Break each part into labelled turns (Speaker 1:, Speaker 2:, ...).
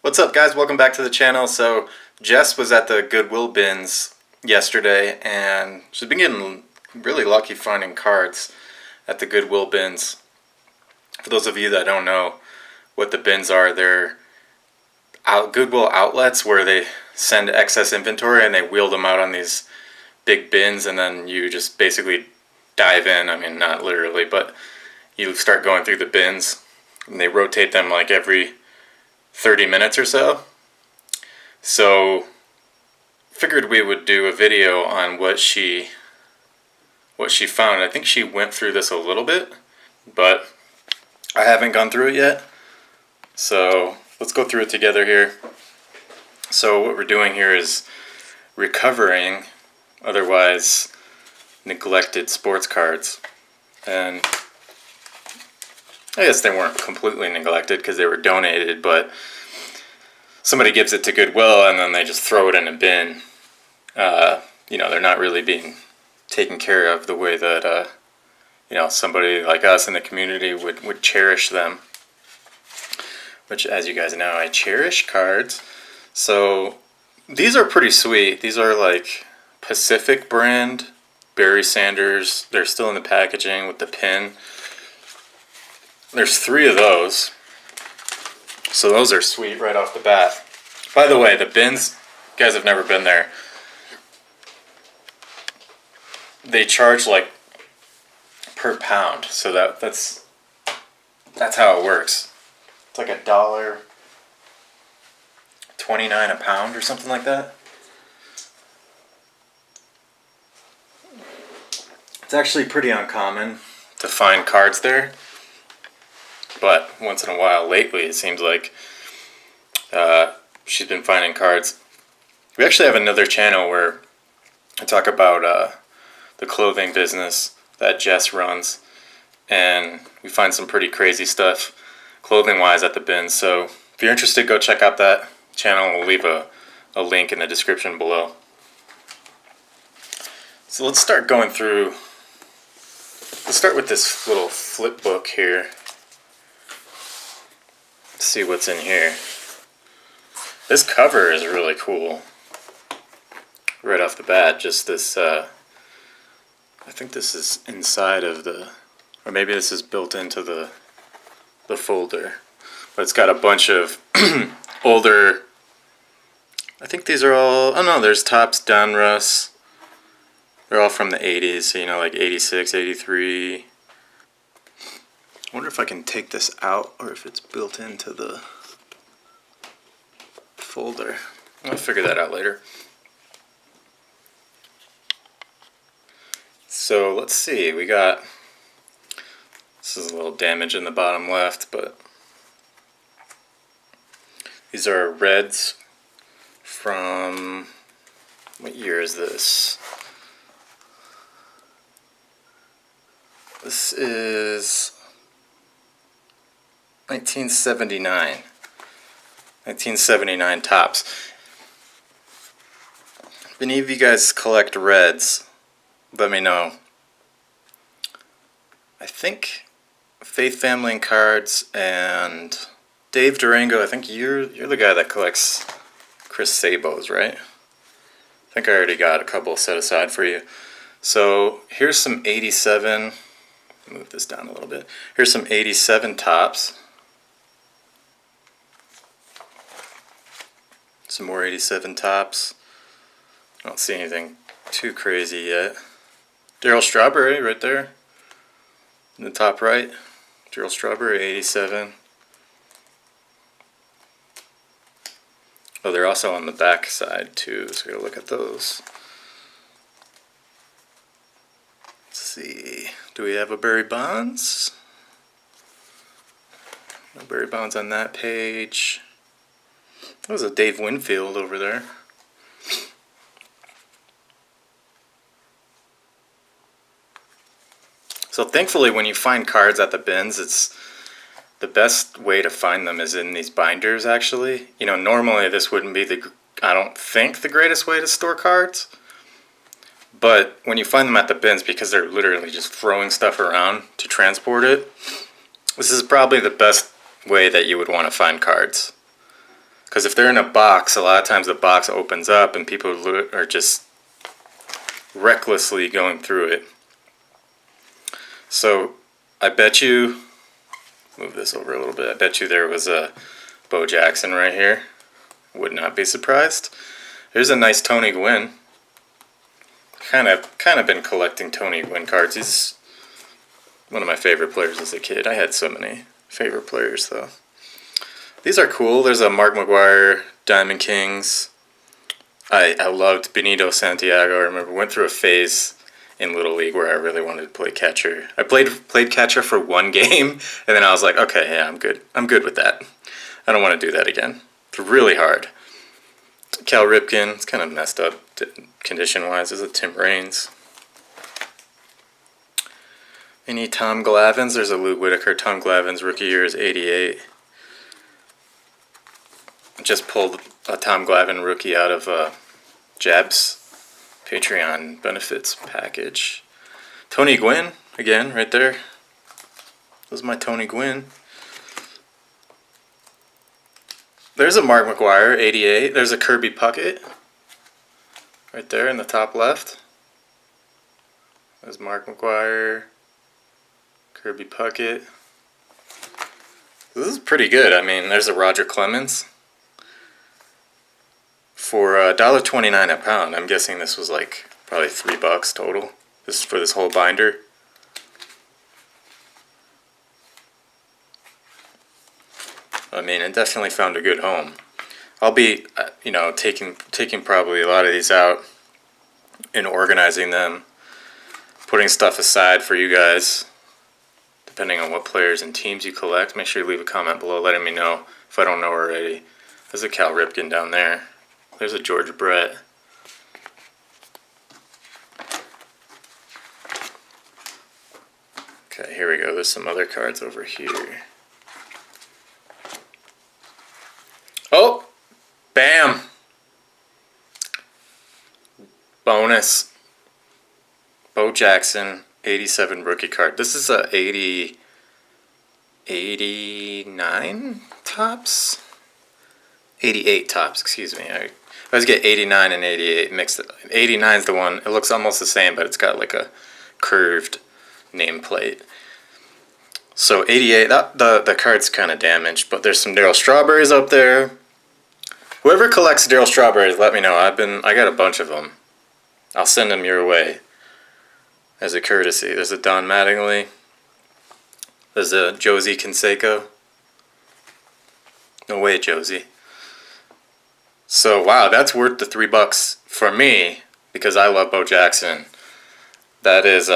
Speaker 1: What's up, guys? Welcome back to the channel. So Jess was at the Goodwill Bins yesterday and she's been getting really lucky finding cards at the Goodwill Bins. For those of you that don't know what the bins are, they're Goodwill outlets where they send excess inventory and they wheel them out on these big bins, and then you just basically dive in. I mean, not literally, but you start going through the bins and they rotate them like every 30 minutes or so. So figured we would do a video on what she found. I think she went through this a little bit, but I haven't gone through it yet. So let's go through it together here. So what we're doing here is recovering otherwise neglected sports cards. And I guess they weren't completely neglected because they were donated, but somebody gives it to Goodwill and then they just throw it in a bin. They're not really being taken care of the way that somebody like us in the community would cherish them. Which, as you guys know, I cherish cards. So these are pretty sweet. These are like Pacific brand Barry Sanders. They're still in the packaging with the pin. There's 3 of those. So those are sweet right off the bat. By the way, the bins, you guys have never been there. They charge like per pound. So that's how it works. It's like $1.29 a pound or something like that. It's actually pretty uncommon to find cards there, but once in a while lately it seems like she's been finding cards. We actually have another channel where I talk about the clothing business that Jess runs, and we find some pretty crazy stuff clothing wise at the bins. So if you're interested, go check out that channel. We'll leave a link in the description below. So let's start going through. Let's start with this little flip book here. Let's see what's in here. This cover is really cool. Right off the bat, just this, I think this is inside of or maybe this is built into the folder. But it's got a bunch of older, I think these are all, oh no, there's Topps Donruss. They're all from the 80s, so like 86, 83. I wonder if I can take this out or if it's built into the folder. I'll figure that out later. So let's see, this is a little damage in the bottom left, but these are Reds from, what year is this? This is 1979. 1979 Topps. If any of you guys collect Reds, let me know. I think Faith Family and Cards and Dave Durango, I think you're the guy that collects Chris Sabos, right? I think I already got a couple set aside for you. So here's some 87, move this down a little bit. Here's some 87 Topps. Some more 87 Topps. I don't see anything too crazy yet. Darryl Strawberry right there in the top right. Darryl Strawberry 87. Oh, they're also on the back side too, so we're gonna look at those. Let's see, do we have a Barry Bonds? No Barry Bonds on that page. That was a Dave Winfield over there. So thankfully when you find cards at the bins, it's the best way to find them is in these binders actually. Normally this wouldn't be I don't think the greatest way to store cards. But when you find them at the bins, because they're literally just throwing stuff around to transport it, this is probably the best way that you would want to find cards. Because if they're in a box, a lot of times the box opens up and people are just recklessly going through it. So I bet you, move this over a little bit, I bet you there was a Bo Jackson right here. Would not be surprised. There's a nice Tony Gwynn. Kind of been collecting Tony Gwynn cards. He's one of my favorite players as a kid. I had so many favorite players though. These are cool. There's a Mark McGuire, Diamond Kings. I loved Benito Santiago. I remember went through a phase in Little League where I really wanted to play catcher. I played catcher for one game, and then I was like, okay, yeah, I'm good. I'm good with that. I don't want to do that again. It's really hard. Cal Ripken, it's kind of messed up condition-wise. There's a Tim Raines. Any Tom Glavines? There's a Luke Whitaker. Tom Glavines rookie year is 88. Just pulled a Tom Glavine rookie out of Jab's Patreon benefits package. Tony Gwynn, again, right there. This is my Tony Gwynn. There's a Mark McGuire, 88. There's a Kirby Puckett, right there in the top left. There's Mark McGuire, Kirby Puckett. This is pretty good. I mean, there's a Roger Clemens. For $1.29 a pound, I'm guessing this was like probably $3 total. This is for this whole binder. I mean, it definitely found a good home. I'll be, taking probably a lot of these out and organizing them, putting stuff aside for you guys, depending on what players and teams you collect. Make sure you leave a comment below letting me know if I don't know already. There's a Cal Ripken down there. There's a George Brett. Okay, here we go. There's some other cards over here. Oh! Bam! Bonus. Bo Jackson, 87 rookie card. This is a 89 tops? 88 tops, excuse me. I always get 89 and 88 mixed. 89 is the one. It looks almost the same, but it's got like a curved nameplate. So 88, the card's kind of damaged, but there's some Darryl Strawberries up there. Whoever collects Darryl Strawberries, let me know. I got a bunch of them. I'll send them your way as a courtesy. There's a Don Mattingly. There's a Josie Canseco. No way, Josie. So, wow, that's worth the $3 for me because I love Bo Jackson. That is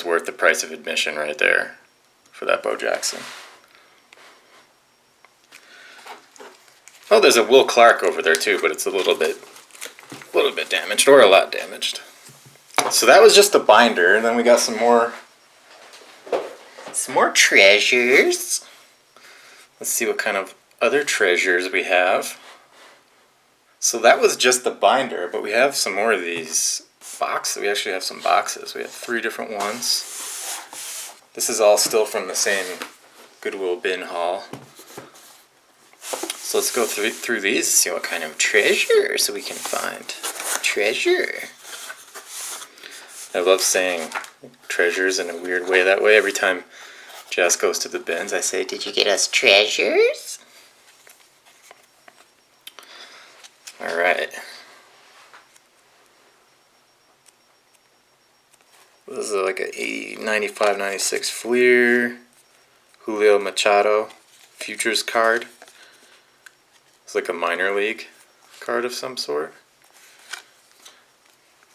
Speaker 1: worth the price of admission right there for that Bo Jackson. Oh, there's a Will Clark over there too, but it's a little bit damaged or a lot damaged. So that was just the binder, and then we got some more treasures. Let's see what kind of other treasures we have. So that was just the binder, but we have some more of these boxes. We actually have some boxes. We have 3 different ones. This is all still from the same Goodwill bin haul. So let's go through these and see what kind of treasures we can find. Treasure. I love saying treasures in a weird way that way. Every time Jess goes to the bins, I say, "Did you get us treasures?" Alright. This is like a 95-96 Fleer. Julio Machado Futures card. It's like a minor league card of some sort.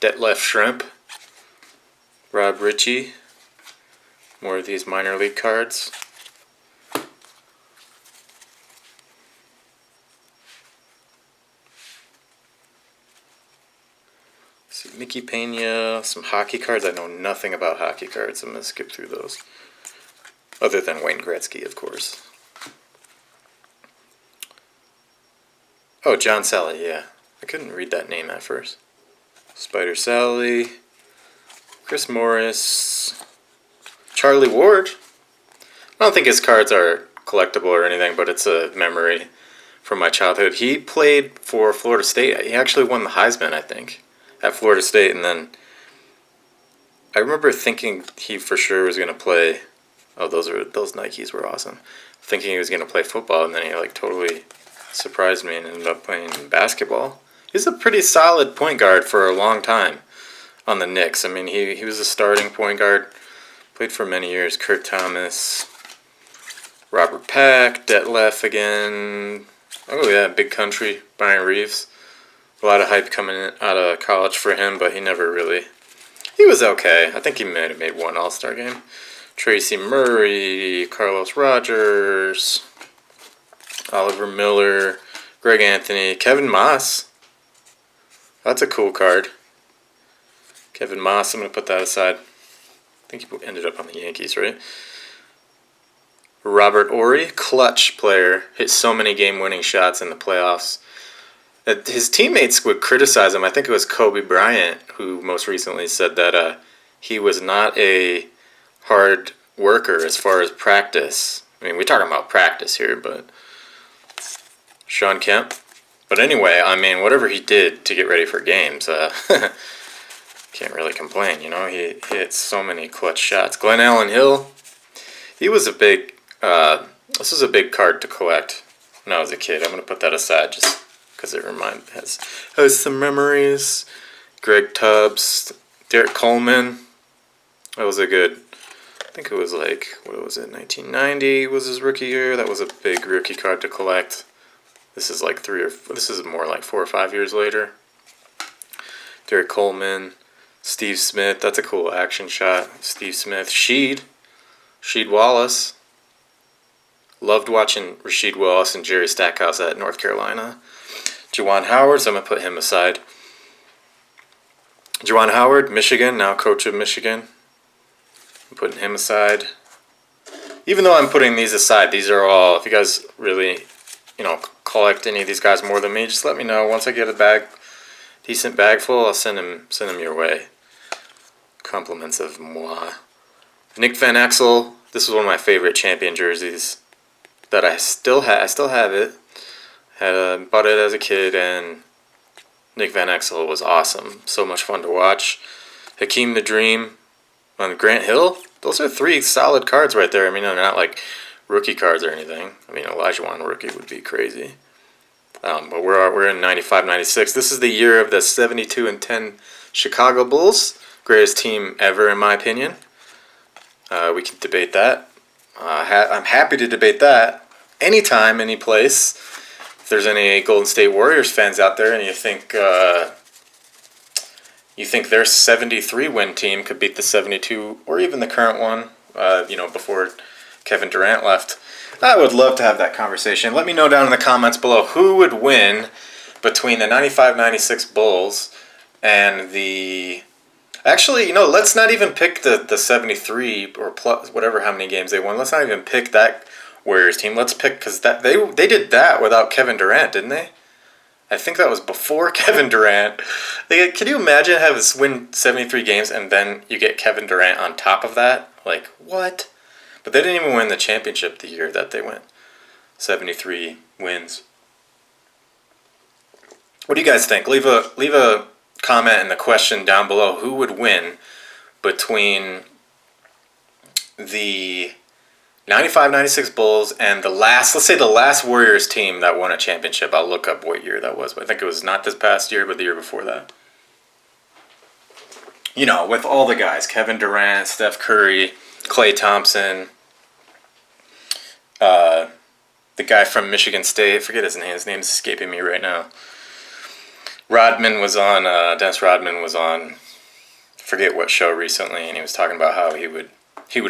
Speaker 1: Detlef Shrimp. Rob Ritchie. More of these minor league cards. Mickey Pena, some hockey cards. I know nothing about hockey cards. I'm going to skip through those. Other than Wayne Gretzky, of course. Oh, John Sally, yeah. I couldn't read that name at first. Spider Sally. Chris Morris. Charlie Ward. I don't think his cards are collectible or anything, but it's a memory from my childhood. He played for Florida State. He actually won the Heisman, I think, at Florida State. And then I remember thinking he for sure was going to play. Oh, those Nikes were awesome. Thinking he was going to play football, and then he like totally surprised me and ended up playing basketball. He's a pretty solid point guard for a long time on the Knicks. I mean, he was a starting point guard. Played for many years. Kurt Thomas, Robert Pack, Detlef again. Oh yeah, Big Country, Byron Reeves. A lot of hype coming out of college for him, but he never really... He was okay. I think he might have made one All-Star game. Tracy Murray, Carlos Rogers, Oliver Miller, Greg Anthony, Kevin Moss. That's a cool card. Kevin Moss, I'm going to put that aside. I think he ended up on the Yankees, right? Robert Ory, clutch player, hit so many game-winning shots in the playoffs. His teammates would criticize him. I think it was Kobe Bryant who most recently said that he was not a hard worker as far as practice. I mean, we're talking about practice here, but Sean Kemp. But anyway, I mean, whatever he did to get ready for games, can't really complain, you know. He hit so many clutch shots. Glenn Allen Hill, he was a big, this was a big card to collect when I was a kid. I'm going to put that aside just because it has some memories. Greg Tubbs, Derek Coleman, that was a good, I think it was like, what was it, 1990 was his rookie year. That was a big rookie card to collect. This is like this is more like 4 or 5 years later. Derek Coleman, Steve Smith, that's a cool action shot. Steve Smith, Sheed Wallace. Loved watching Rasheed Wallace and Jerry Stackhouse at North Carolina. Juwan Howard, so I'm going to put him aside. Juwan Howard, Michigan, now coach of Michigan. I'm putting him aside. Even though I'm putting these aside, these are all, if you guys really, collect any of these guys more than me, just let me know. Once I get a decent bag full, I'll send them your way. Compliments of moi. Nick Van Exel, this was one of my favorite champion jerseys that I still have it. Bought it as a kid, and Nick Van Exel was awesome. So much fun to watch. Hakeem the Dream on Grant Hill. Those are 3 solid cards right there. I mean, they're not like rookie cards or anything. I mean, Olajuwon rookie would be crazy. But we're in 95-96. This is the year of the 72-10 Chicago Bulls. Greatest team ever, in my opinion. We can debate that. I'm happy to debate that anytime, any place. If there's any Golden State Warriors fans out there and you think their 73 win team could beat the 72 or even the current one, before Kevin Durant left, I would love to have that conversation. Let me know down in the comments below who would win between the 95-96 Bulls and the... Actually, let's not even pick the 73 or plus whatever how many games they won. Let's not even pick that Warriors team. Let's pick, because they did that without Kevin Durant, didn't they? I think that was before Kevin Durant. Can you imagine having us win 73 games and then you get Kevin Durant on top of that? Like, what? But they didn't even win the championship the year that they went. 73 wins. What do you guys think? Leave a comment in the question down below. Who would win between the 95-96 Bulls and let's say the last Warriors team that won a championship? I'll look up what year that was, but I think it was not this past year, but the year before that. With all the guys, Kevin Durant, Steph Curry, Klay Thompson, the guy from Michigan State, I forget his name. His name's escaping me right now. Dennis Rodman was on, I forget what show recently, and he was talking about how he would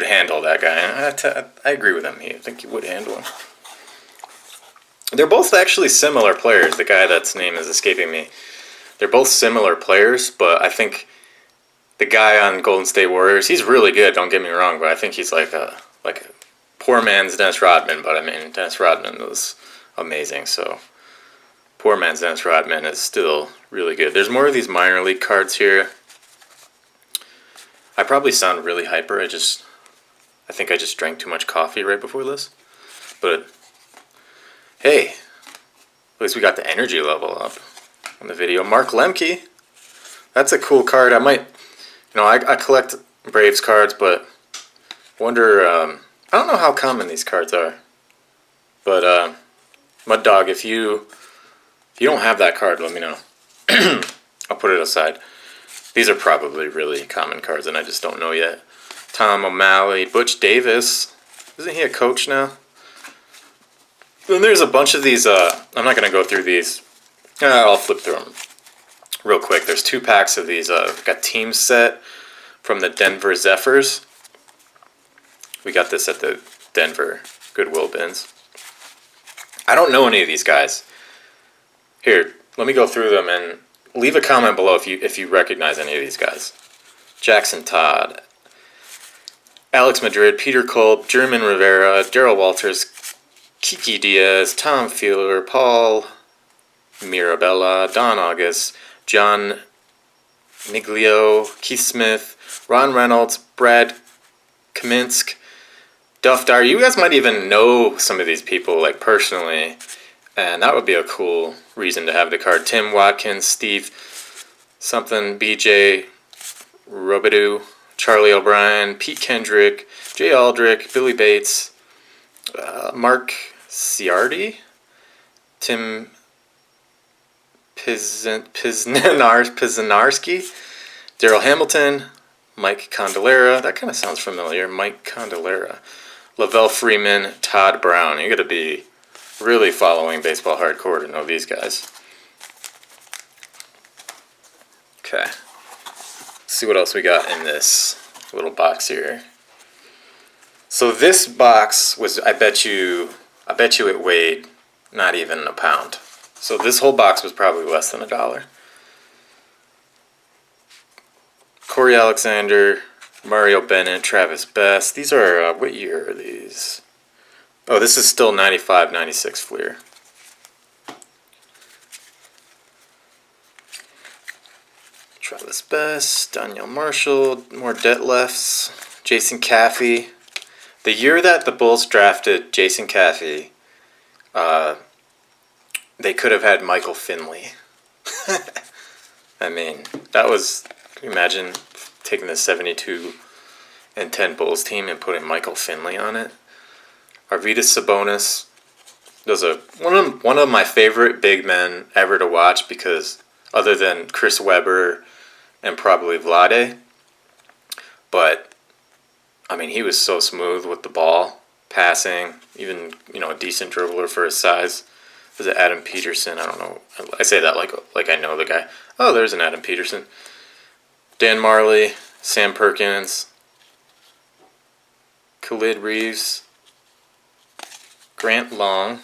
Speaker 1: handle that guy. And I agree with him. I think he would handle him. They're both actually similar players. The guy that's name is escaping me. They're both similar players, but I think the guy on Golden State Warriors, he's really good, don't get me wrong, but I think he's like a poor man's Dennis Rodman. But I mean, Dennis Rodman was amazing, so poor man's Dennis Rodman is still really good. There's more of these minor league cards here. I probably sound really hyper. I think I just drank too much coffee right before this. But hey, at least we got the energy level up on the video. Mark Lemke, that's a cool card. I might, I collect Braves cards, but wonder, I don't know how common these cards are. But Mud Dog, if you don't have that card, let me know. I'll put it aside. These are probably really common cards, and I just don't know yet. Tom O'Malley, Butch Davis. Isn't he a coach now? Then there's a bunch of these. I'm not going to go through these. I'll flip through them real quick. There's 2 packs of these. Got team set from the Denver Zephyrs. We got this at the Denver Goodwill Bins. I don't know any of these guys. Here, let me go through them and leave a comment below if you recognize any of these guys. Jackson Todd, Alex Madrid, Peter Kolb, German Rivera, Darrell Walters, Kiki Diaz, Tom Fielder, Paul Mirabella, Don August, John Miglio, Keith Smith, Ron Reynolds, Brad Kaminsk, Duff Dyer. You guys might even know some of these people, like, personally, and that would be a cool reason to have the card. Tim Watkins, Steve something, BJ Robidoux, Charlie O'Brien, Pete Kendrick, Jay Aldrich, Billy Bates, Mark Ciardi, Tim Piznarski, Daryl Hamilton, Mike Condolera. That kind of sounds familiar. Mike Condolera. Lavelle Freeman, Todd Brown. You got to be really following baseball hardcore to know these guys. Okay. Let's see what else we got in this little box here. So this box was, I bet you it weighed not even a pound. So this whole box was probably less than $1. Corey Alexander, Mario Bennett, Travis Best. These are, what year are these? Oh, this is still 95, 96 Fleer. Travis Best, Danielle Marshall, more Detlefs, Jason Caffey. The year that the Bulls drafted Jason Caffey, they could have had Michael Finley. I mean, that was, can you imagine taking the 72-10 Bulls team and putting Michael Finley on it? Arvydas Sabonis. Those are one of my favorite big men ever to watch, because other than Chris Webber and probably Vlade, but I mean, he was so smooth with the ball, passing, even, a decent dribbler for his size. Was it Adam Peterson? I don't know. I say that like I know the guy. Oh, there's an Adam Peterson. Dan Marley, Sam Perkins, Khalid Reeves, Grant Long,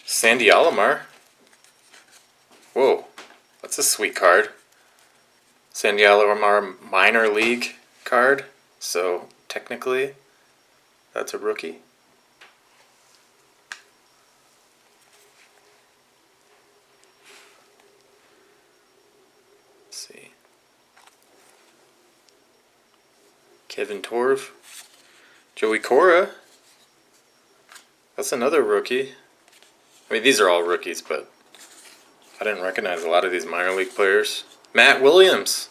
Speaker 1: Sandy Alomar. Whoa, that's a sweet card. Sandy Alomar minor league card, so technically that's a rookie. Let's see. Kevin Torv, Joey Cora. That's another rookie. I mean, these are all rookies, but I didn't recognize a lot of these minor league players. Matt Williams.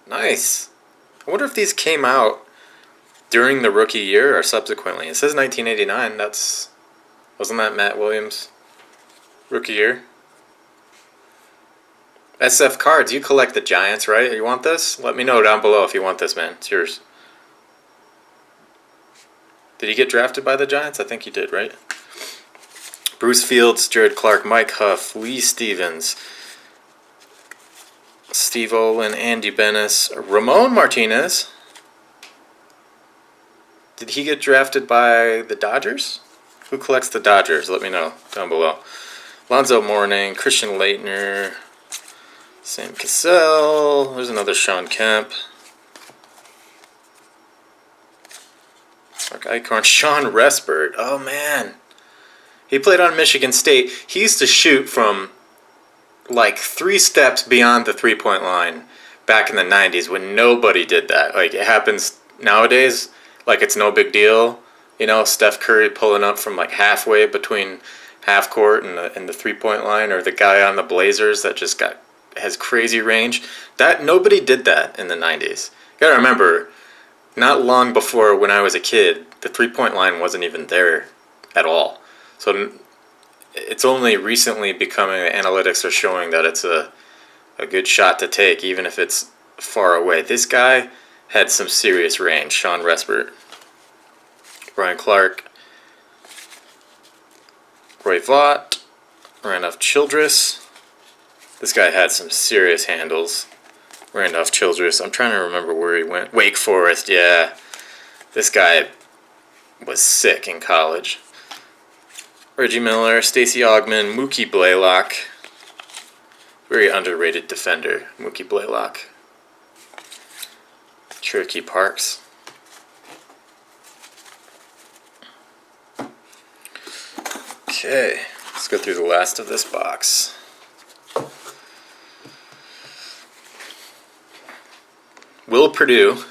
Speaker 1: Nice. I wonder if these came out during the rookie year or subsequently. It says 1989. Wasn't that Matt Williams' rookie year? SF Cards, you collect the Giants, right? You want this? Let me know down below if you want this, man. It's yours. Did he get drafted by the Giants? I think he did, right? Bruce Fields, Jared Clark, Mike Huff, Lee Stevens, Steve Olin, Andy Bennis, Ramon Martinez. Did he get drafted by the Dodgers? Who collects the Dodgers? Let me know down below. Lonzo Mourning, Christian Leitner, Sam Cassell. There's another Sean Kemp. Mark Eichhorn, Sean Respert. Oh, man. He played on Michigan State. He used to shoot from like 3 steps beyond the 3-point line back in the 90s when nobody did that. Like, it happens nowadays, like it's no big deal. You know, Steph Curry pulling up from like halfway between half court and the 3-point line, or the guy on the Blazers that just has crazy range. That nobody did that in the 90s. You gotta remember, not long before when I was a kid, the 3-point line wasn't even there at all. So it's only recently becoming, the analytics are showing that it's a good shot to take, even if it's far away. This guy had some serious range. Sean Respert, Brian Clark, Roy Vaught, Randolph Childress. This guy had some serious handles. Randolph Childress. I'm trying to remember where he went. Wake Forest, yeah. This guy was sick in college. Reggie Miller, Stacey Augmon, Mookie Blaylock. Very underrated defender, Mookie Blaylock. Cherokee Parks. Okay, let's go through the last of this box. Will Perdue,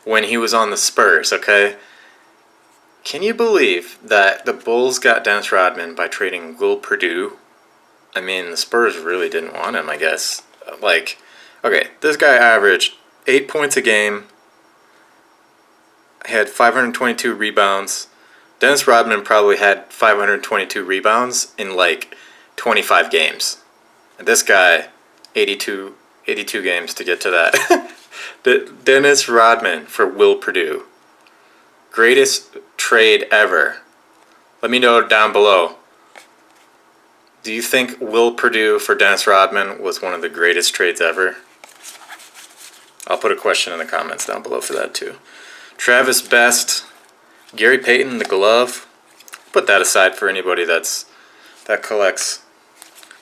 Speaker 1: when he was on the Spurs, okay? Can you believe that the Bulls got Dennis Rodman by trading Will Perdue? I mean, the Spurs really didn't want him, I guess. Like, okay, this guy averaged 8 points a game. He had 522 rebounds. Dennis Rodman probably had 522 rebounds in like 25 games. And this guy, 82 games to get to that. Dennis Rodman for Will Perdue. Greatest trade ever. Let me know down below. Do you think Will Perdue for Dennis Rodman was one of the greatest trades ever? I'll put a question in the comments down below for that too. Travis Best, Gary Payton, the glove. Put that aside for anybody that collects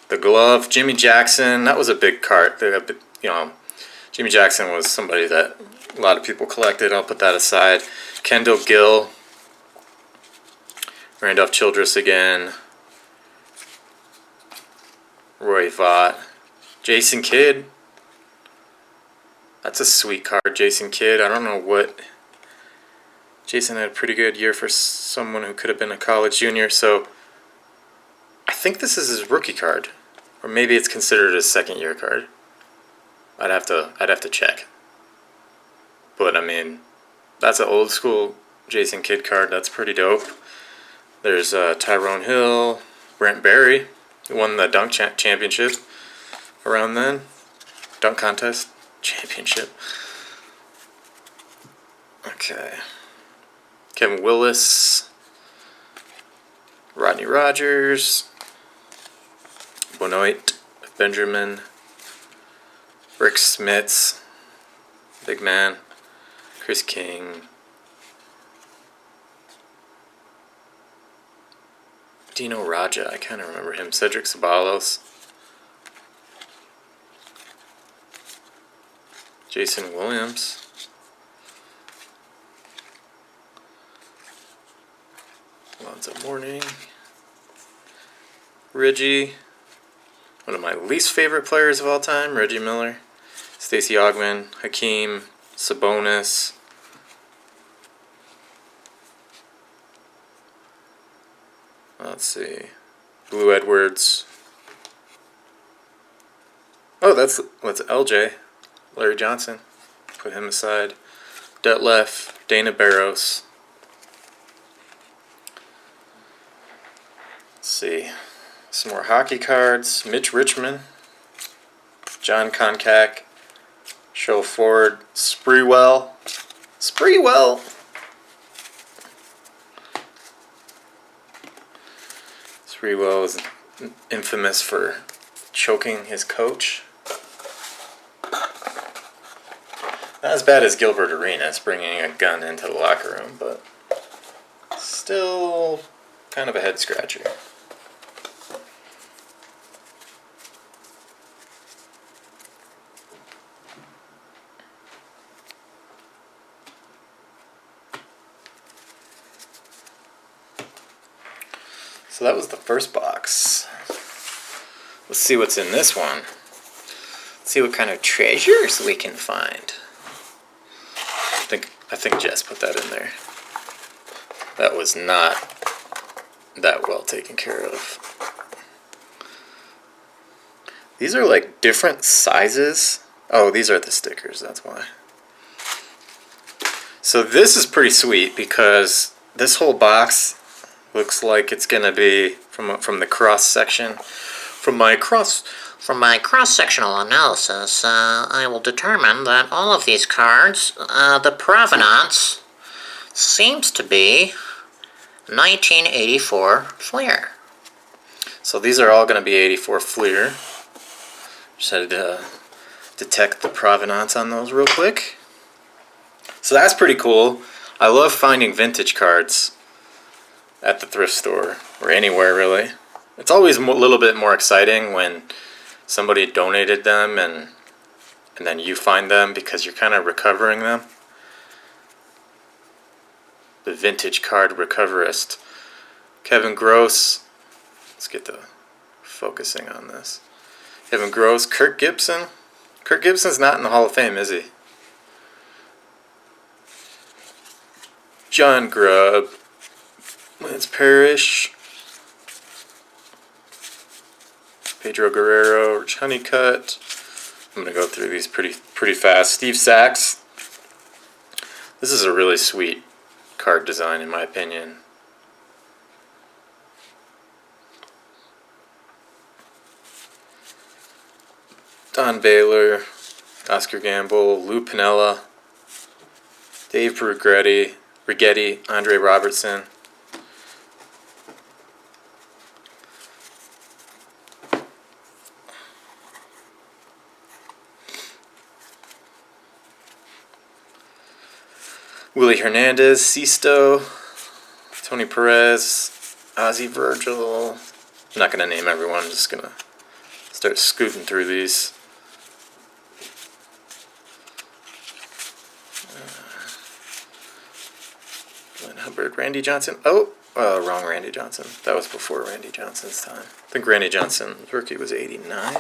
Speaker 1: the glove. Jimmy Jackson, that was a big card. You know, Jimmy Jackson was somebody that a lot of people collected. I'll put that aside. Kendall Gill, Randolph Childress again, Roy Vaught, Jason Kidd. That's a sweet card, Jason Kidd. I don't know what. Jason had a pretty good year for someone who could have been a college junior, so I think this is his rookie card, or maybe it's considered his second-year card. I'd have to check. But I mean, that's an old school Jason Kidd card. That's pretty dope. There's Tyrone Hill, Brent Barry, who won the dunk championship around then. Dunk contest championship. Okay. Kevin Willis, Rodney Rogers, Benoit Benjamin, Rick Smits, big man, Chris King, Dino Raja, I kind of remember him, Cedric Ceballos, Jason Williams, Lonzo Mourning, Reggie, one of my least favorite players of all time, Reggie Miller, Stacey Augmon, Hakeem, Sabonis, let's see, Blue Edwards. Oh, that's LJ, Larry Johnson. Put him aside. Detlef, Dana Barros. Let's see, some more hockey cards. Mitch Richmond, John Koncak, Show Ford, Sprewell. Sprewell is infamous for choking his coach. Not as bad as Gilbert Arenas bringing a gun into the locker room, but still kind of a head scratcher. So that was the first box. Let's see what's in this one. Let's see what kind of treasures we can find. I think Jess put that in there. That was not that well taken care of. These are like different sizes. Oh, these are the stickers, that's why. So this is pretty sweet because this whole box looks like it's gonna be from the cross section. From my cross-sectional analysis, I will determine that all of these cards, the provenance seems to be 1984 Fleer. So these are all going to be 84 Fleer. Just had to detect the provenance on those real quick. So that's pretty cool. I love finding vintage cards at the thrift store, or anywhere really. It's always a little bit more exciting when somebody donated them and then you find them because you're kind of recovering them. The vintage card recoverist. Kevin Gross. Let's get the focusing on this. Kevin Gross. Kirk Gibson. Kirk Gibson's not in the Hall of Fame, is he? John Grubb. Lance Parrish. Pedro Guerrero, Rich Honeycutt. I'm going to go through these pretty fast. Steve Sachs. This is a really sweet card design in my opinion. Don Baylor, Oscar Gamble, Lou Piniella, Dave Righetti, Andre Robertson. Willie Hernandez, Sisto, Tony Perez, Ozzie Virgil. I'm not going to name everyone, I'm just going to start scooting through these. Glenn Hubbard, Randy Johnson. Oh, wrong Randy Johnson. That was before Randy Johnson's time. I think Randy Johnson's rookie was 89.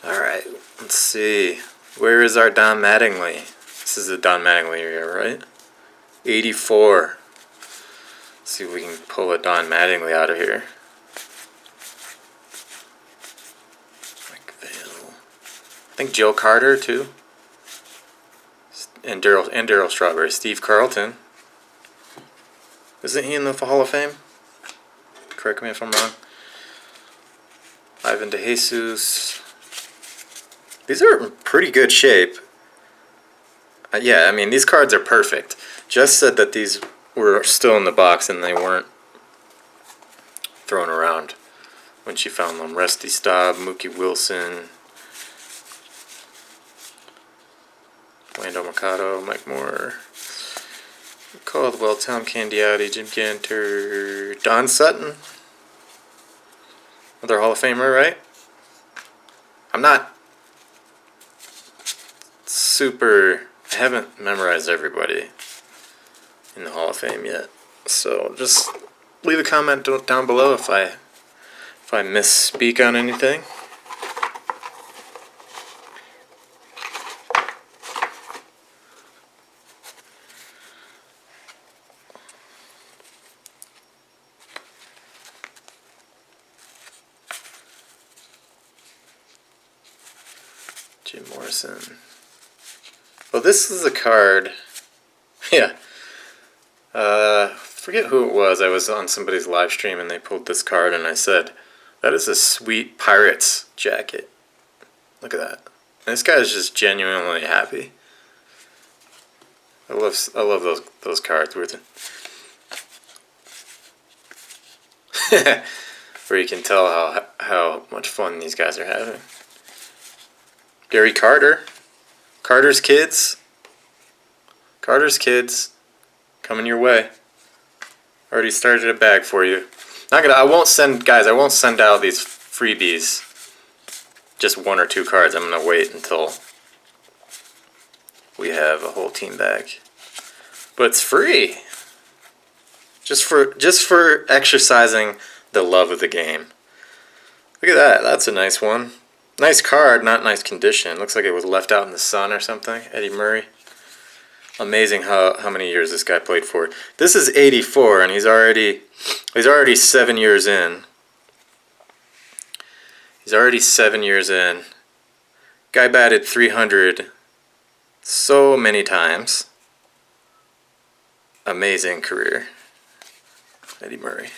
Speaker 1: Alright, let's see. Where is our Don Mattingly? This is the Don Mattingly area, right? 84. Let's see if we can pull a Don Mattingly out of here. Mike Vail. I think Joe Carter, too. And Darryl Strawberry. Steve Carlton. Isn't he in the Hall of Fame? Correct me if I'm wrong. Ivan DeJesus. These are in pretty good shape. Yeah, I mean, these cards are perfect. Jess said that these were still in the box and they weren't thrown around when she found them. Rusty Staub, Mookie Wilson, Lando Mercado, Mike Moore, Caldwell, Tom Candiotti, Jim Ganter, Don Sutton. Another Hall of Famer, right? I'm not I haven't memorized everybody in the Hall of Fame yet, so just leave a comment down below if I misspeak on anything. Jim Morrison. Oh, this is a card. Yeah. Forget who it was. I was on somebody's live stream and they pulled this card and I said, that is a sweet Pirates jacket. Look at that. And this guy is just genuinely happy. I love those cards where where you can tell how much fun these guys are having. Gary Carter. Carter's Kids, coming your way. Already started a bag for you. I won't send out these freebies. Just one or two cards. I'm gonna wait until we have a whole team bag. But it's free. Just for exercising the love of the game. Look at that. That's a nice one. Nice card, not nice condition. Looks like it was left out in the sun or something. Eddie Murray. Amazing how many years this guy played for. This is 84, and he's already 7 years in. He's already 7 years in. Guy batted 300 so many times. Amazing career. Eddie Murray.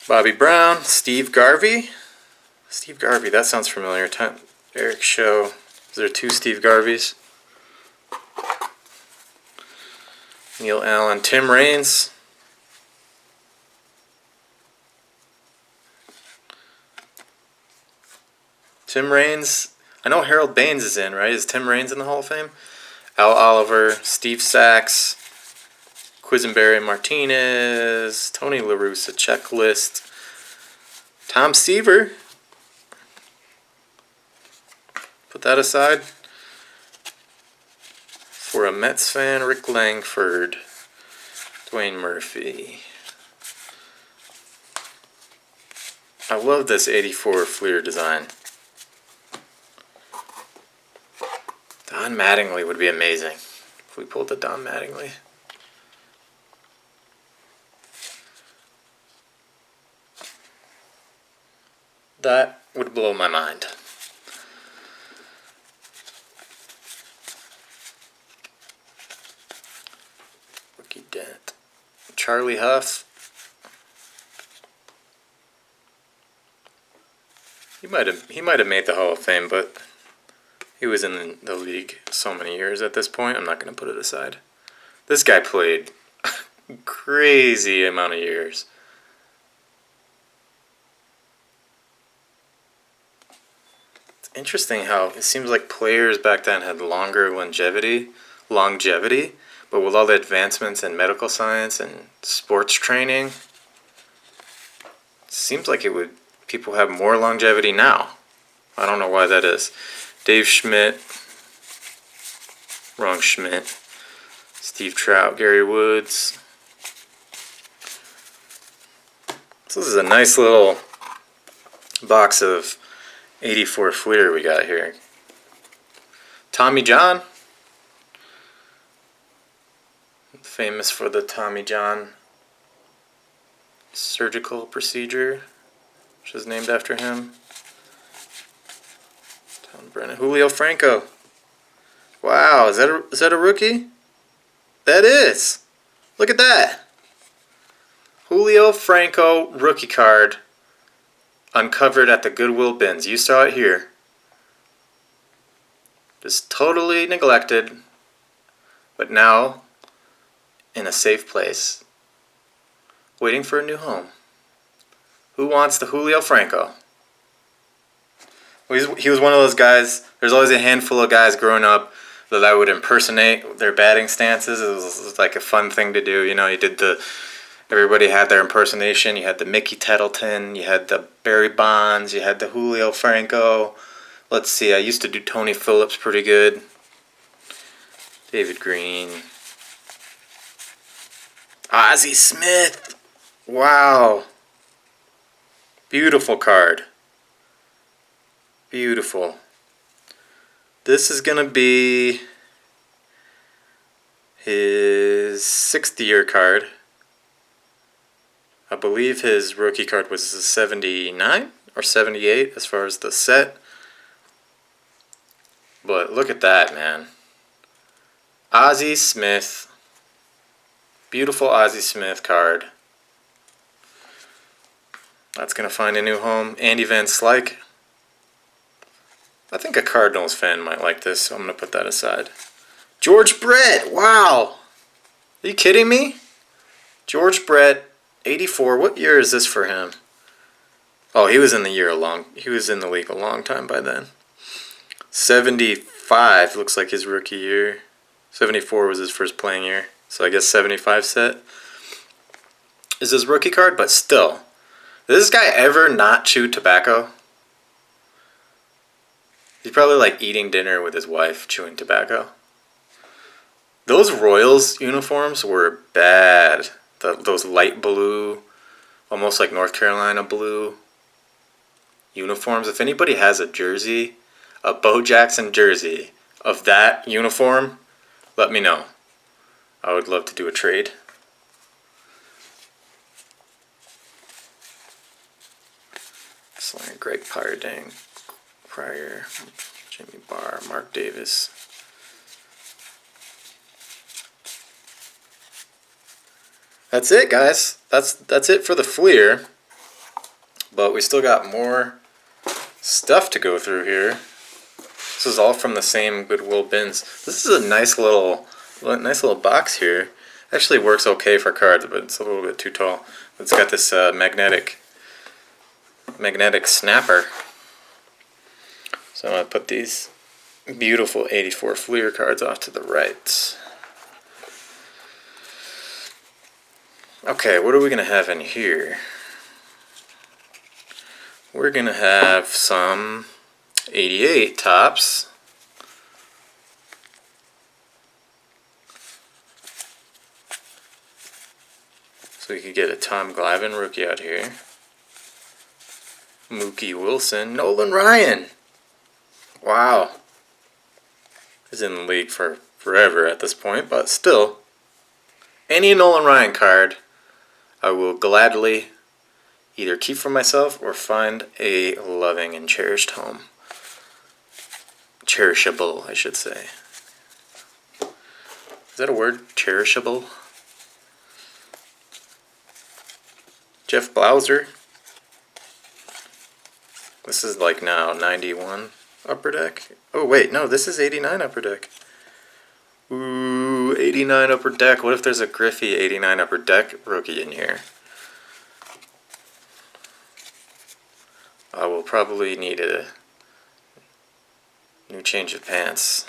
Speaker 1: Bobby Brown, Steve Garvey. Steve Garvey, that sounds familiar. Eric Show. Is there 2 Steve Garveys? Neil Allen, Tim Raines. Tim Raines. I know Harold Baines is in, right? Is Tim Raines in the Hall of Fame? Al Oliver, Steve Sachs, Quisenberry Martinez, Tony La Russa, Checklist, Tom Seaver. Put that aside. For a Mets fan, Rick Langford, Dwayne Murphy. I love this 84 Fleer design. Don Mattingly would be amazing if we pulled the Don Mattingly. That would blow my mind. Rookie Dent. Charlie Huff. He might have made the Hall of Fame, but he was in the league so many years at this point. I'm not going to put it aside. This guy played a crazy amount of years. It's interesting how it seems like players back then had longer longevity, but with all the advancements in medical science and sports training, it seems like people have more longevity now. I don't know why that is. Dave Schmidt, wrong Schmidt, Steve Trout, Gary Woods. So this is a nice little box of 84 Fleer we got here. Tommy John, famous for the Tommy John surgical procedure, which is named after him. Brennan. Julio Franco. Wow, is that a rookie? That is. Look at that. Julio Franco rookie card uncovered at the Goodwill Bins. You saw it here. Just totally neglected, but now in a safe place, waiting for a new home. Who wants the Julio Franco? He was one of those guys. There's always a handful of guys growing up that I would impersonate their batting stances. It was like a fun thing to do. You know, everybody had their impersonation. You had the Mickey Tettleton, you had the Barry Bonds, you had the Julio Franco. Let's see, I used to do Tony Phillips pretty good. David Green. Ozzie Smith. Wow. Beautiful card. Beautiful. This is going to be his 6th year card. I believe his rookie card was a 79 or 78 as far as the set. But look at that, man. Ozzie Smith. Beautiful Ozzie Smith card. That's going to find a new home. Andy Van Slyke. I think a Cardinals fan might like this, so I'm going to put that aside. George Brett, wow. Are you kidding me? George Brett, 84. What year is this for him? Oh, he was in the league a long time by then. 75 looks like his rookie year. 74 was his first playing year. So I guess 75 set is his rookie card, but still. Did this guy ever not chew tobacco? He's probably like eating dinner with his wife, chewing tobacco. Those Royals uniforms were bad. Those light blue, almost like North Carolina blue uniforms. If anybody has a jersey, a Bo Jackson jersey of that uniform, let me know. I would love to do a trade. Slang, Greg Pardang, Pryor, Jimmy Barr, Mark Davis. That's it, guys. That's it for the Fleer. But we still got more stuff to go through here. This is all from the same Goodwill Bins. This is a nice little box here. Actually works okay for cards, but it's a little bit too tall. It's got this magnetic snapper. So I'm gonna put these beautiful 84 Fleer cards off to the right. Okay, what are we gonna have in here? We're gonna have some 88 tops. So we could get a Tom Glavine rookie out here. Mookie Wilson, Nolan Ryan. Wow. He's in the league for forever at this point, but still. Any Nolan Ryan card, I will gladly either keep for myself or find a loving and cherished home. Cherishable, I should say. Is that a word? Cherishable? Jeff Blauser. This is like now 91 Upper Deck. Oh wait, no, this is 89 Upper Deck. Ooh, 89 Upper Deck. What if there's a Griffey 89 Upper Deck rookie in here? I will probably need a new change of pants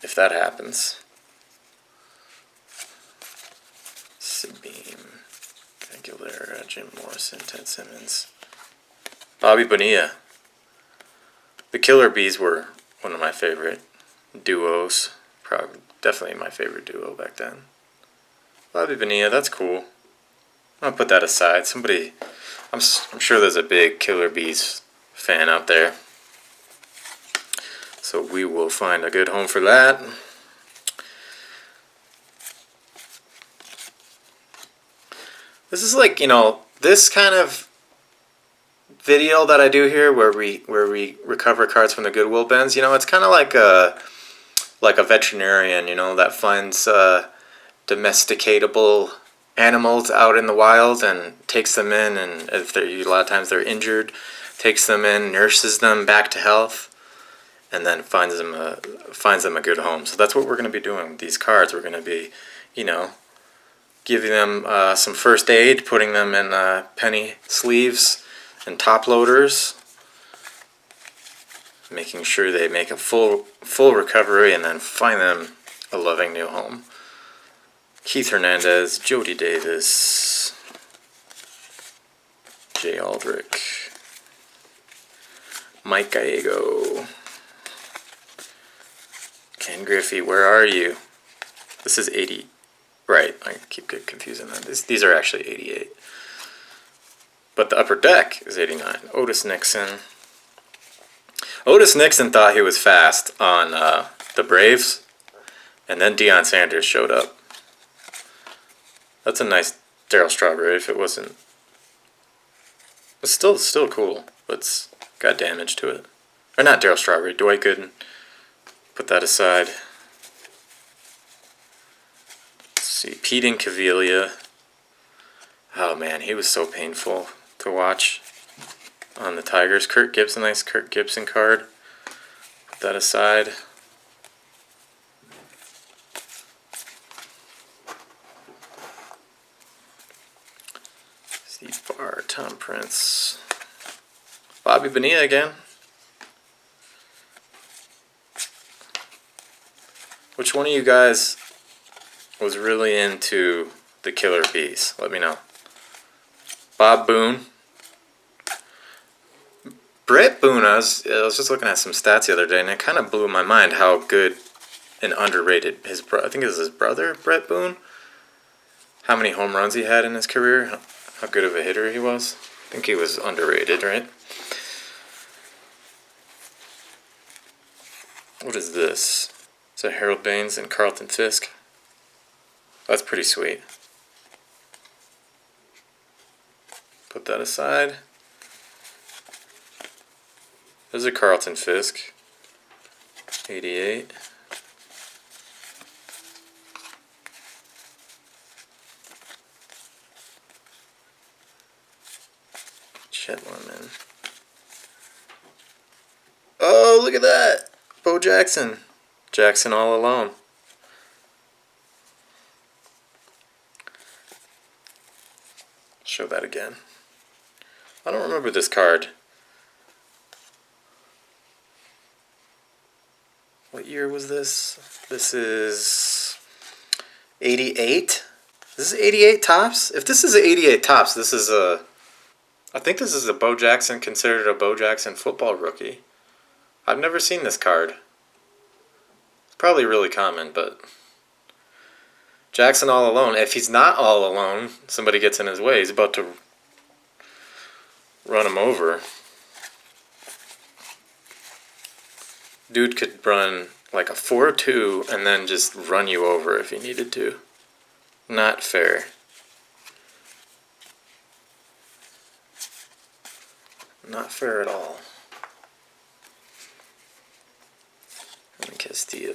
Speaker 1: if that happens. Sabine, Aguilera, Jim Morrison, Ted Simmons, Bobby Bonilla. The Killer Bees were one of my favorite duos. Probably, definitely my favorite duo back then. Bobby Bonilla, that's cool. I'm gonna put that aside. Somebody, I'm sure there's a big Killer Bees fan out there. So we will find a good home for that. This is like, this kind of video that I do here where we recover cards from the Goodwill Bins, it's kind of like a veterinarian, that finds domesticatable animals out in the wild and takes them in, and if they're, a lot of times they're injured, takes them in, nurses them back to health, and then finds them a good home. So that's what we're going to be doing with these cards. We're going to be, giving them some first aid, putting them in penny sleeves and top loaders, making sure they make a full recovery, and then find them a loving new home. Keith Hernandez, Jody Davis, Jay Aldrich, Mike Gallego, Ken Griffey, where are you? This is 80. Right, I keep getting confusing that. These are actually 88. But the Upper Deck is 89. Otis Nixon. Otis Nixon thought he was fast on the Braves, and then Deion Sanders showed up. That's a nice Darryl Strawberry. If it wasn't, it's still cool, but it's got damage to it. Or not Darryl Strawberry, Dwight Gooden. Put that aside. Let's see, Pete Incaviglia. Oh man, he was so painful to watch on the Tigers. Kirk Gibson, nice Kirk Gibson card. Put that aside. Steve Barr, Tom Prince, Bobby Bonilla again. Which one of you guys was really into the Killer Bees? Let me know. Bob Boone, Brett Boone, I was just looking at some stats the other day, and it kind of blew my mind how good and underrated I think it was his brother, Brett Boone, how many home runs he had in his career, how good of a hitter he was. I think he was underrated, right? What is this? Is that Harold Baines and Carlton Fisk? That's pretty sweet. Put that aside. There's a Carlton Fisk. 88. Chet Lemon. Oh, look at that! Bo Jackson. Jackson all alone. Show that again. I don't remember this card. What year was this? This is 88? This is 88 tops? If this is 88 tops, this is a... I think this is a Bo Jackson, considered a Bo Jackson football rookie. I've never seen this card. It's probably really common, but... Jackson all alone. If he's not all alone, somebody gets in his way. He's about to run him over. Dude could run like a 4-2 and then just run you over if he needed to. Not fair. Not fair at all. And Castillo.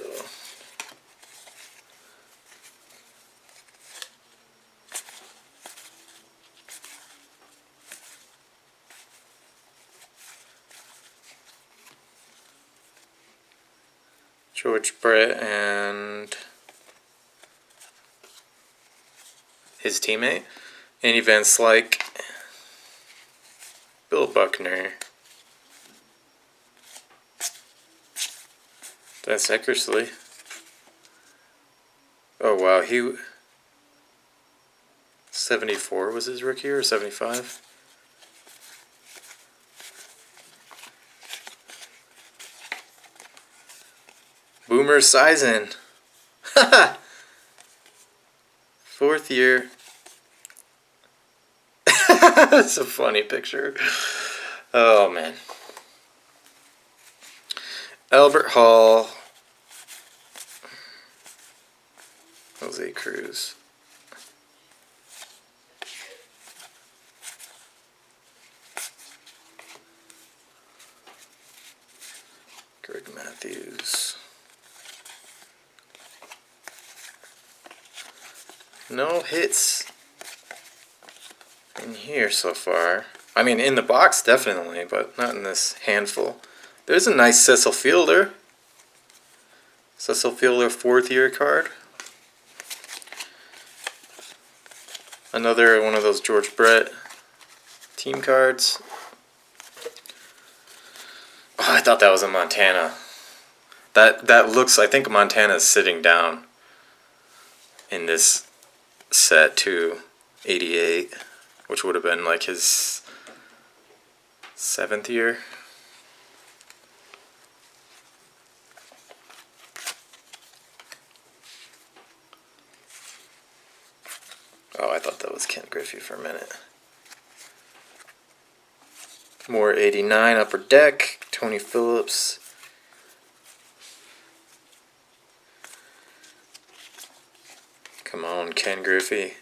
Speaker 1: George Brett and his teammate. In events like Bill Buckner. That's Eckersley. Oh wow, 74 was his rookie year, or 75? Boomer Esiason. Haha. 4th year. That's a funny picture. Oh man. Albert Hall. Jose Cruz. Greg Matthews. No hits in here so far. I mean, in the box, definitely, but not in this handful. There's a nice Cecil Fielder. Cecil Fielder 4th year card. Another one of those George Brett team cards. Oh, I thought that was a Montana. That looks, I think Montana's sitting down in this set too. 88, which would have been like his 7th year. Oh, I thought that was Ken Griffey for a minute. More 89 upper deck. Tony Phillips. Come on, Ken Griffey.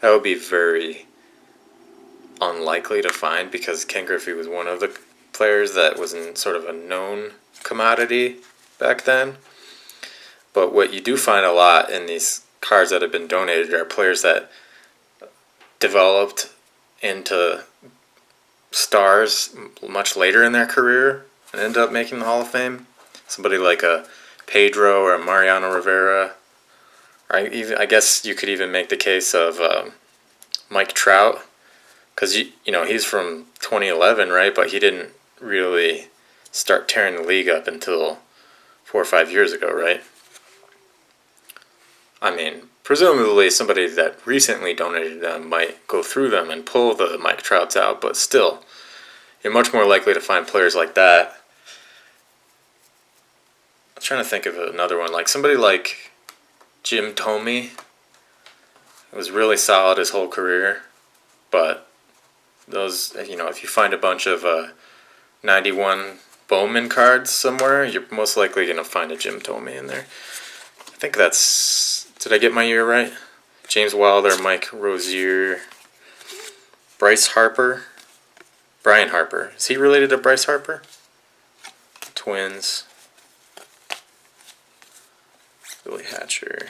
Speaker 1: That would be very unlikely to find because Ken Griffey was one of the players that was in sort of a known commodity back then. But what you do find a lot in these cards that have been donated are players that developed into stars much later in their career and ended up making the Hall of Fame. Somebody like a Pedro or a Mariano Rivera. Or I guess you could even make the case of Mike Trout, because you know he's from 2011, right? But he didn't really start tearing the league up until 4 or 5 years ago, right? I mean, presumably somebody that recently donated them might go through them and pull the Mike Trouts out, but still, you're much more likely to find players like that. I'm trying to think of another one, like somebody like Jim Thome. Was really solid his whole career, but those, if you find a bunch of 91 Bowman cards somewhere, you're most likely going to find a Jim Thome in there. I think that's, did I get my year right? James Wilder, Mike Rozier, Brian Harper. Is he related to Bryce Harper? Twins. Billy Hatcher.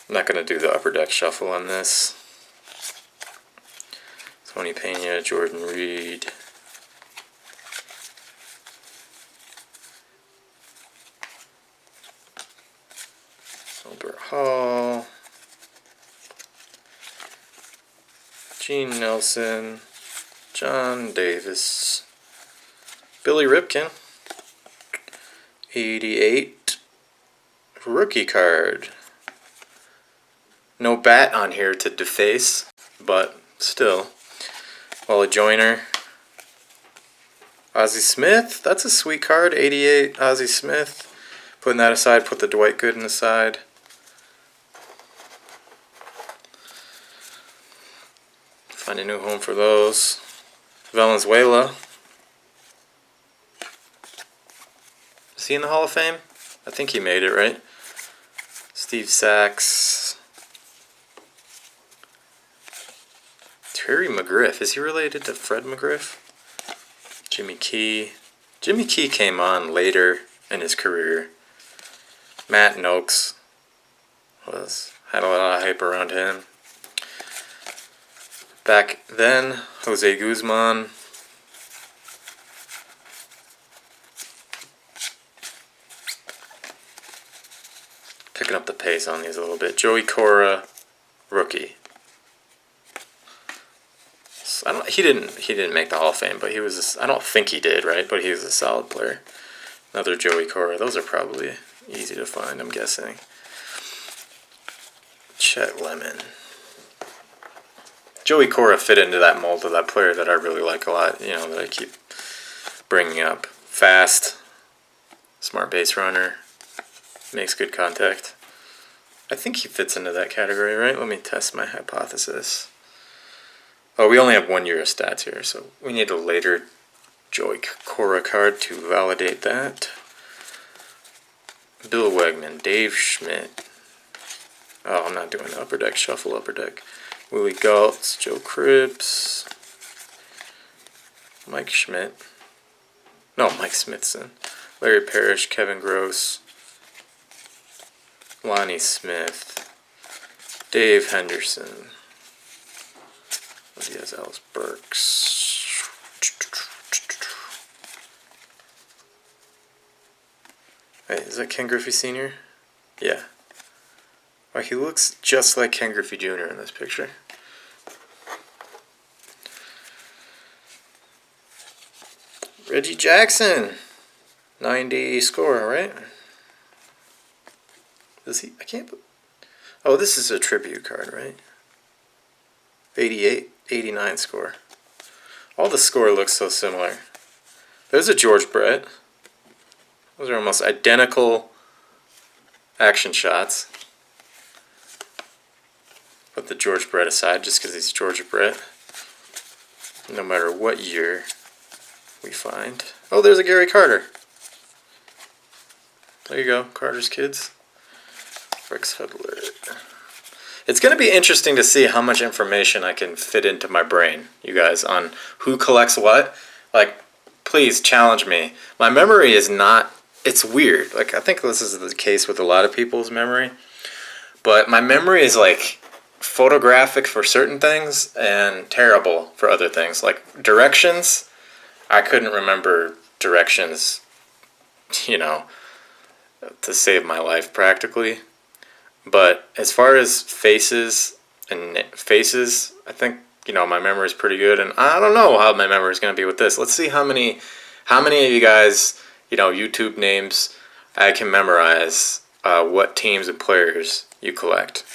Speaker 1: I'm not going to do the upper deck shuffle on this. Tony Pena, Jordan Reed. Albert Hall. Gene Nelson. John Davis. Billy Ripken. 88. Rookie card. No bat on here to deface, but still. Wally Joyner. Ozzie Smith, that's a sweet card. 88, Ozzie Smith. Putting that aside, put the Dwight Gooden aside. Find a new home for those. Valenzuela. Is he in the Hall of Fame? I think he made it, right? Steve Sachs. Terry McGriff. Is he related to Fred McGriff? Jimmy Key. Jimmy Key came on later in his career. Matt Noakes had a lot of hype around him. Back then, Jose Guzman. Picking up the pace on these a little bit. Joey Cora, rookie. He didn't make the Hall of Fame, but he was. I don't think he did, right? But he was a solid player. Another Joey Cora. Those are probably easy to find, I'm guessing. Chet Lemon. Joey Cora fit into that mold of that player that I really like a lot. That I keep bringing up. Fast, smart base runner, makes good contact. I think he fits into that category, right? Let me test my hypothesis. Oh, we only have 1 year of stats here, so we need a later Joey Cora card to validate that. Bill Wegman, Dave Schmidt. Oh, I'm not doing the upper deck shuffle, upper deck. Willie Galtz, Joe Cripps, Mike Schmidt. No, Mike Smithson. Larry Parrish, Kevin Gross, Lonnie Smith, Dave Henderson. Diaz, Alice Burks. Wait, is that Ken Griffey Sr.? Yeah. Wow, he looks just like Ken Griffey Jr. in this picture. Reggie Jackson. 90 score, right? Does he? I can't. Oh, this is a tribute card, right? 88, 89 score. All the score looks so similar. There's a George Brett. Those are almost identical action shots. Put the George Brett aside just because he's George Brett. No matter what year we find. Oh, there's a Gary Carter. There you go, Carter's kids. Rex Hudler. It's going to be interesting to see how much information I can fit into my brain, you guys, on who collects what. Like, please challenge me. My memory is not, it's weird. Like, I think this is the case with a lot of people's memory. But my memory is, like, photographic for certain things and terrible for other things. Like, directions, I couldn't remember directions, to save my life practically. But as far as faces, I think, my memory is pretty good. And I don't know how my memory is going to be with this. Let's see how many of you guys, YouTube names I can memorize what teams and players you collect.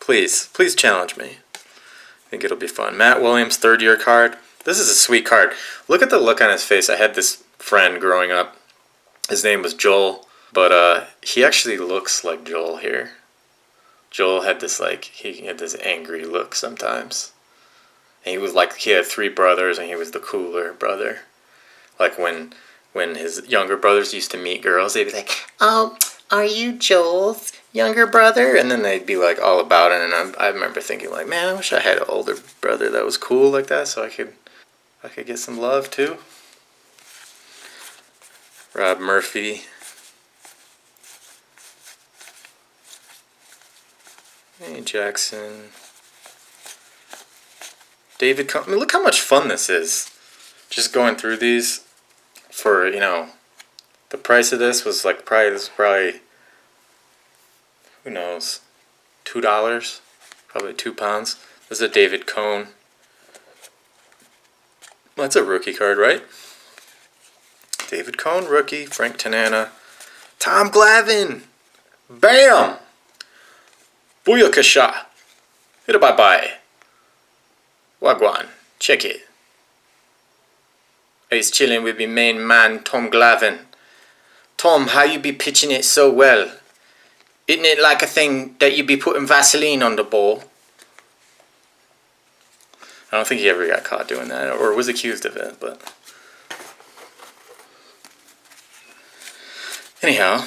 Speaker 1: Please challenge me. I think it'll be fun. Matt Williams, third-year card. This is a sweet card. Look at the look on his face. I had this friend growing up. His name was Joel, but he actually looks like Joel here. Joel had this he had this angry look sometimes. And he was he had 3 brothers, and he was the cooler brother. Like when his younger brothers used to meet girls, they'd be like, "Oh, are you Joel's younger brother?" And then they'd be like all about it. And I remember thinking like, man, I wish I had an older brother that was cool like that, so I could get some love too. Rob Murphy. Hey, Jackson. David, I mean, look how much fun this is. Just going through these for, the price of this was probably, who knows, $2, probably £2. This is a David Cohn. Well, that's a rookie card, right? David Cohn, rookie. Frank Tanana. Tom Glavine. Bam! Booyakasha. Hit a bye-bye. Wagwan. Check it. He's chilling with me main man, Tom Glavine. Tom, how you be pitching it so well? Isn't it like a thing that you be putting Vaseline on the ball? I don't think he ever got caught doing that, or was accused of it, but... Anyhow,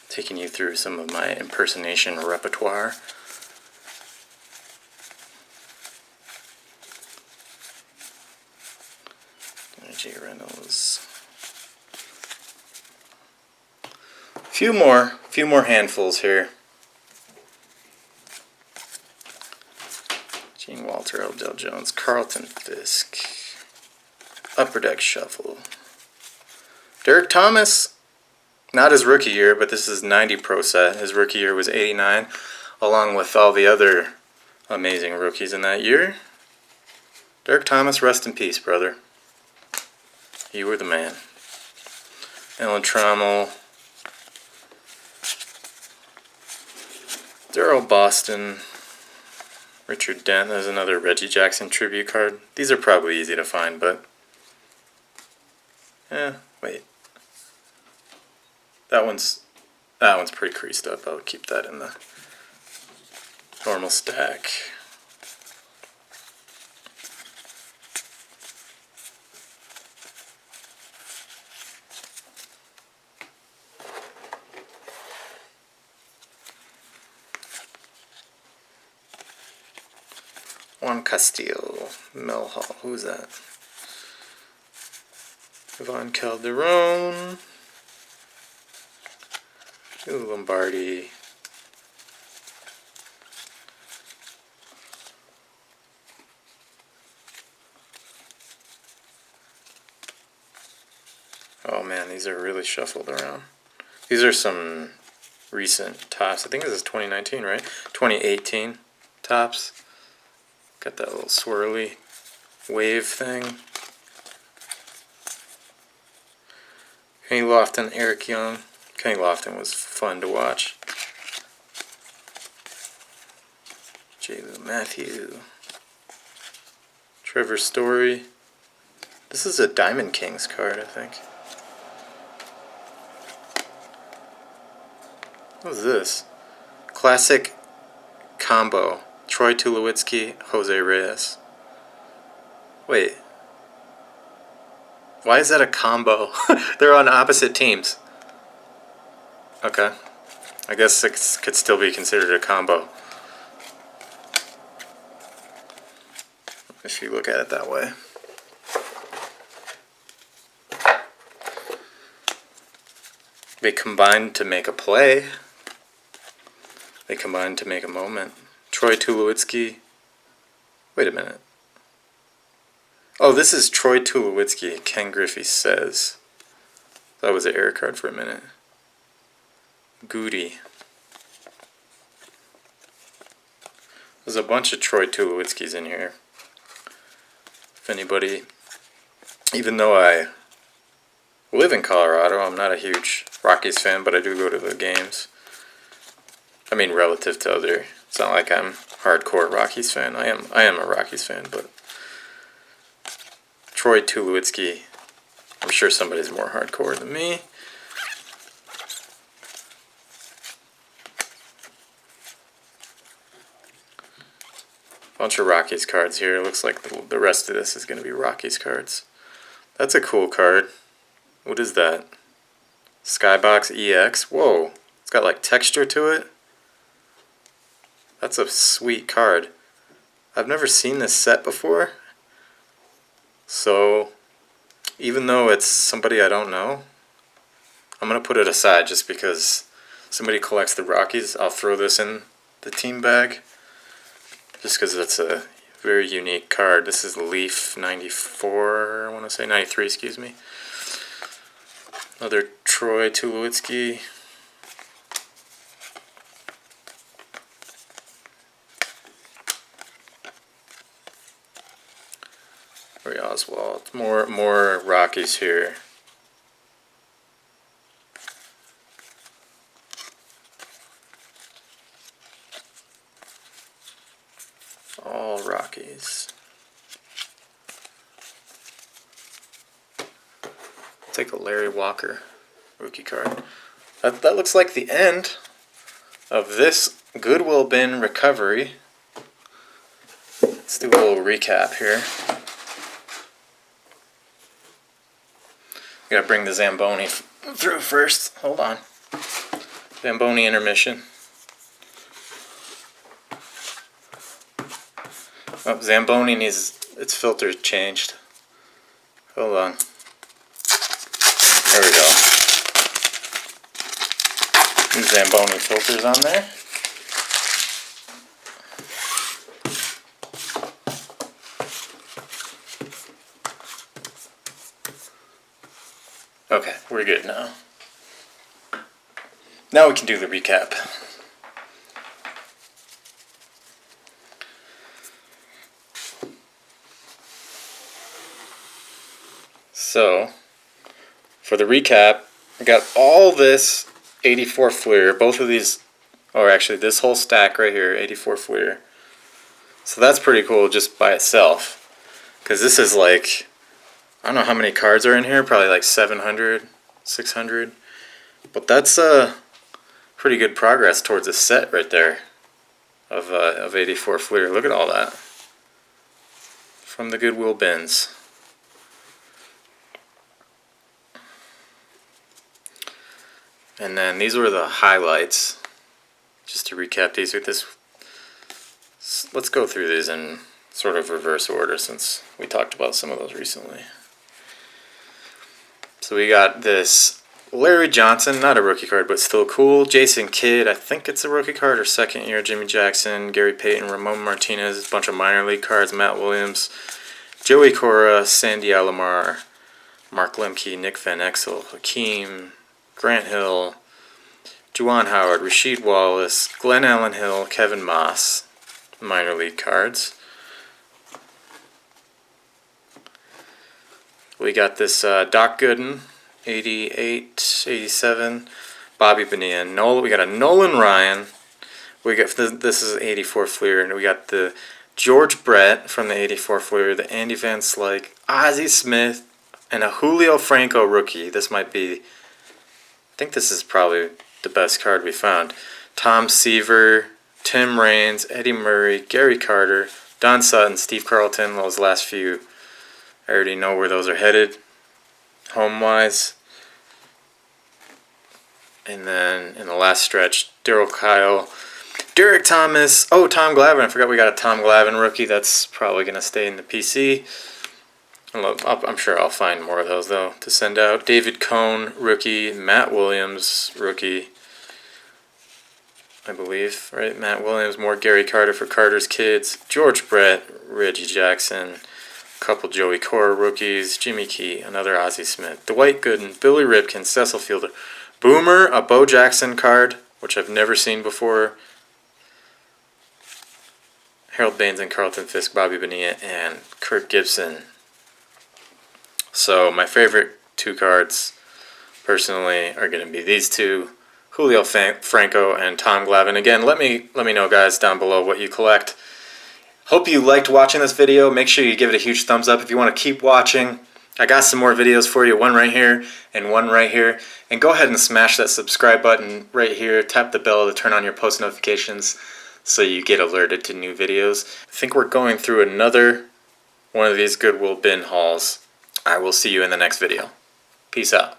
Speaker 1: taking you through some of my impersonation repertoire. J. Reynolds. Few more handfuls here. Gene Walter, Odell Jones, Carlton Fisk. Upper Deck Shuffle. Derek Thomas, not his rookie year, but this is 90 Pro set. His rookie year was 89, along with all the other amazing rookies in that year. Derek Thomas, rest in peace, brother. You were the man. Alan Trammell. Darryl Boston. Richard Dent. There's another Reggie Jackson tribute card. These are probably easy to find, but... wait. That one's pretty creased up. I would keep that in the normal stack. Juan Castillo, Mel Hall. Who's that? Yvonne Calderon. Ooh, Lombardi. Oh man, these are really shuffled around. These are some recent tops. I think this is 2019, right? 2018 tops. Got that little swirly wave thing. Kenny Lofton, Eric Young. Kenny Lofton was fun to watch. J. Lou Matthew. Trevor Story. This is a Diamond Kings card, I think. What is this? Classic combo. Troy Tulowitzki, Jose Reyes. Wait. Why is that a combo? They're on opposite teams. Okay. I guess it could still be considered a combo. If you look at it that way. They combined to make a play. They combined to make a moment. Troy Tulowitzki. Wait a minute. Oh, this is Troy Tulowitzki. Ken Griffey Says. That was an air card for a minute. Goody. There's a bunch of Troy Tulowitzkis in here. If anybody, even though I live in Colorado, I'm not a huge Rockies fan, but I do go to the games. I mean, relative to other. It's not like I'm hardcore Rockies fan. I am a Rockies fan, but Troy Tulowitzki, I'm sure somebody's more hardcore than me. Bunch of Rockies cards here. Looks like the rest of this is going to be Rockies cards. That's a cool card. What is that? Skybox EX. Whoa. It's got like texture to it. That's a sweet card. I've never seen this set before. So, even though it's somebody I don't know, I'm going to put it aside just because somebody collects the Rockies. I'll throw this in the team bag. Just because it's a very unique card. This is Leaf 94, I want to say, 93, excuse me. Another Troy Tulowitzki. Ray Oswald. More Rockies here. All Rockies. Take a Larry Walker rookie card. That looks like the end of this Goodwill Bin recovery. Let's do a little recap here. Gotta bring the Zamboni through first. Hold on. Zamboni intermission. Oh, Zamboni needs its filters changed. Hold on. There we go. New Zamboni filters on there. Okay, we're good now. Now we can do the recap. So, for the recap, I got all this 84 Fleer, both of these, or actually this whole stack right here, 84 Fleer. So that's pretty cool just by itself, because this is like, I don't know how many cards are in here, probably like 700, 600, but that's pretty good progress towards a set right there of 84 Fleer. Look at all that from the Goodwill Bins. And then these were the highlights. Just to recap these with this, let's go through these in sort of reverse order since we talked about some of those recently. So we got this Larry Johnson, not a rookie card, but still cool. Jason Kidd, I think it's a rookie card or second year. Jimmy Jackson, Gary Payton, Ramon Martinez, a bunch of minor league cards. Matt Williams, Joey Cora, Sandy Alomar, Mark Lemke, Nick Van Exel, Hakeem, Grant Hill, Juwan Howard, Rasheed Wallace, Glenn Allen Hill, Kevin Moss, minor league cards. We got this Doc Gooden, 88, 87, Bobby Bonilla. We got a Nolan Ryan. We got this is 84 Fleer, and we got the George Brett from the 84 Fleer, the Andy Van Slyke, Ozzie Smith, and a Julio Franco rookie. This might be, I think this is probably the best card we found. Tom Seaver, Tim Raines, Eddie Murray, Gary Carter, Don Sutton, Steve Carlton. Those last few, I already know where those are headed, home-wise. And then in the last stretch, Darryl Kyle, Derek Thomas. Oh, Tom Glavine. I forgot we got a Tom Glavine rookie. That's probably going to stay in the PC. I'm sure I'll find more of those, though, to send out. David Cohn, rookie. Matt Williams, rookie. I believe, right? Matt Williams, more Gary Carter for Carter's Kids. George Brett, Reggie Jackson. A couple Joey Cora rookies. Jimmy Key, another Ozzie Smith. Dwight Gooden, Billy Ripken, Cecil Fielder. Boomer, a Bo Jackson card, which I've never seen before. Harold Baines and Carlton Fisk, Bobby Bonilla, and Kirk Gibson. So my favorite two cards, personally are going to be these two, Julio Franco and Tom Glavine. Again, let me know, guys, down below what you collect. Hope you liked watching this video. Make sure you give it a huge thumbs up if you want to keep watching. I got some more videos for you, one right here and one right here. And go ahead and smash that subscribe button right here. Tap the bell to turn on your post notifications so you get alerted to new videos. I think we're going through another one of these Goodwill bin hauls. I will see you in the next video. Peace out.